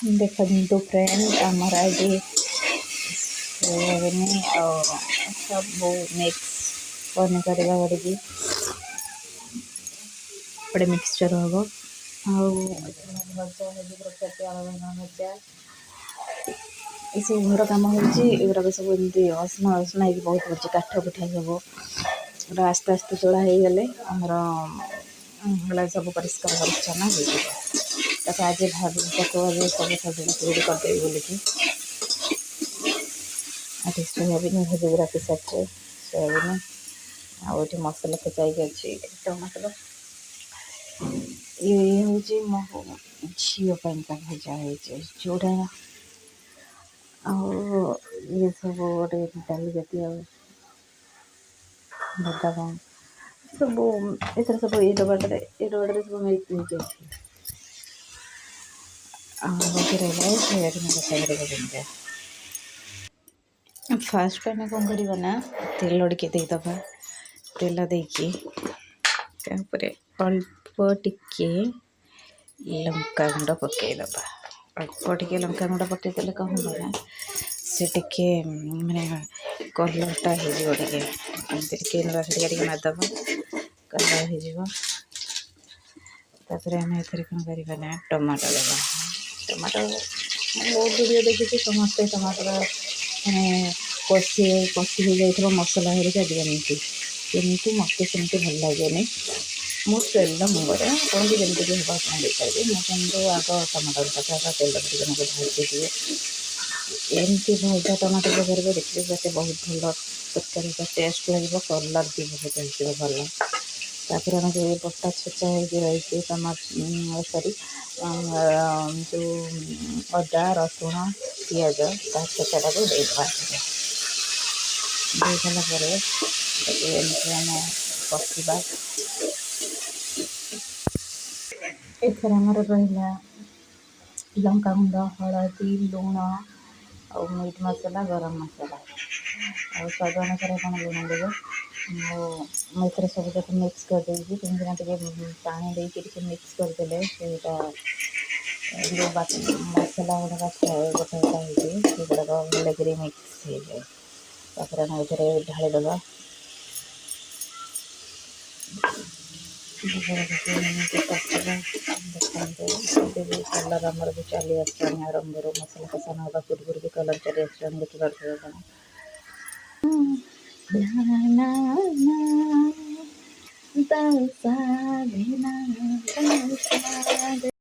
देखो फ्रेंड आमर आज सोयाबीन और सब मिक्स पनीपरिया गढ़ी गोटे मिक्सचर हम भजा है आलू भजा ये सब घर कम होगा सब एमती असना असना बहुत पड़े काठ पिठा सब आस्ते आस्ते चढ़ा हो गले आमर सब परिष्कार परिच्छन्न हो आज भाभी पकड़ सब सजाड़ी करदेवी बोलिकी आठ सोयाबीन भजी रखी सारे सोयाबीन आठ मसला खेचाई अच्छी टमाटर ये हूँ मो झीपाई भजा है जोड़ा ये सब गोटे डाली जाती बादाम सब एथर सब ये डबाटे सब मिक्स हो सोयाबीन फास्ट आम कौन करना तेल टिके देदबा तेल देकी अल्प टिके लंका गुंड पकईदबा अल्प टिके लंका गुंड पकईदे कौन होगा से टिके माने कलरटा हो टे मारदबा कलर होपर आम ए कौन करना टमाटो देवा टमाटो बहुत वीडियो देखी समस्ते टमाटर मैंने कषि कषि हो जाए मसला हरिका दिखती किंतु मत सेमती भल लगे मुझे तेल मुझे कौन भी जमी भी हम आप देखिए मुझे आग टमाटर पका तेल मुझे भाजी दिए एमती भजा टमाटर जगह देखिए बहुत भल तरकारी टेस्ट लगे कलर भी बहुत भल तापर आम जो बटा छेचा हो रही टमाटर सॉरी जो अदा रसुण पिज छेचाटा को देदेगा देदेला आम कषा एथर आमर रहा लंका गुंड हलदी लुण और मीट मसला गरम मसला और स्वाद अनुसार कौन लुण देवे मुझे सब जब मिक्स करदे कहीं पानी देके मिक्स करदे जो मसला गुड़ाक गोटे गोटे गुड़ाक भलकर मिक्स हो जाए तापर आम ये ढालीदबा कलर आमर भी चली आसान आरंभ मसला कषा ना पूर्व भी कलर चली आसान देखिए